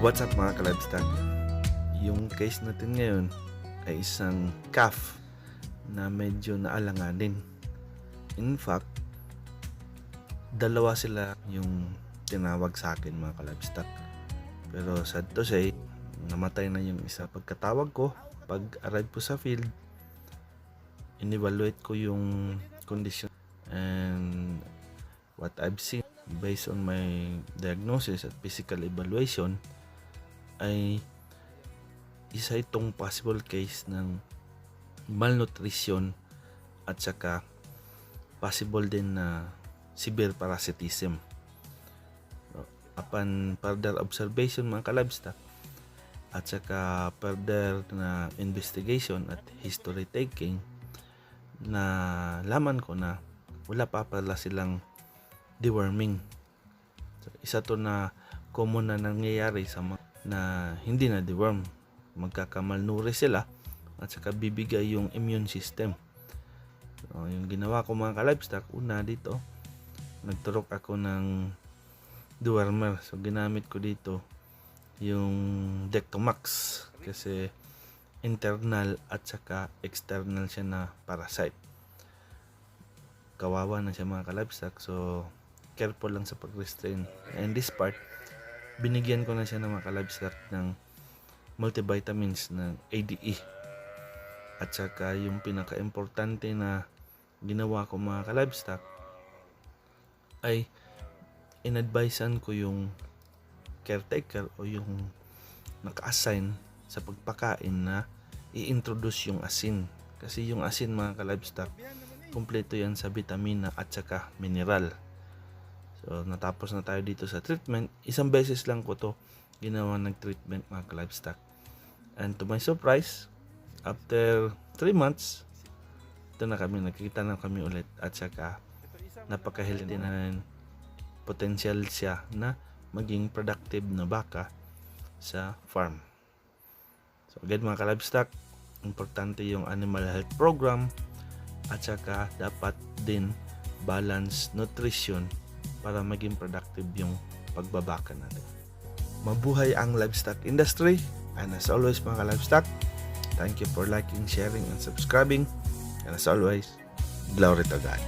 What's up mga ka-livestock? Yung case natin ngayon ay isang calf na medyo naalanganin. In fact, dalawa sila yung tinawag sa akin mga ka-livestock. Pero sad to say, namatay na yung isa. Pagkatawag ko, pag arrive po sa field, in-evaluate ko yung condition and what I've seen based on my diagnosis at physical evaluation ay isa itong possible case ng malnutrition at saka possible din na severe parasitism. Upon further observation mga ka-livestock at saka further na investigation at history taking, na laman ko na wala pa pala silang deworming. So, isa to na common na nangyayari sa mga na hindi na deworm. Magkakamalnourished sila at saka bibigay yung immune system. So, yung ginawa ko mga ka-livestock, una dito, nagturok ako ng dewormer. So, ginamit ko dito yung Dectomax kasi internal at saka external siya na parasite. Kawawa na siya mga ka-livestock. So, careful lang sa pag-restrain. And this part, binigyan ko na siya ng mga ka-livestock ng multivitamins ng ADE. At saka yung pinaka-importante na ginawa ko mga ka-livestock ay in-advisean ko yung caretaker o yung naka-assign sa pagpakain na i-introduce yung asin. Kasi yung asin mga ka-livestock, kumpleto yan sa vitamina at saka mineral. So, natapos na tayo dito sa treatment. Isang beses lang ko to ginawa nag-treatment mga ka-livestock. And to my surprise, after 3 months, ito na kami, nakikita na kami ulit. At saka, napaka-healthy na potential siya na maging productive na baka sa farm. So, again mga ka-livestock, importante yung animal health program at saka dapat din balanced nutrition para maging productive yung pagbabaka natin. Mabuhay ang livestock industry, and as always mga livestock, thank you for liking, sharing, and subscribing, and as always, glory to God.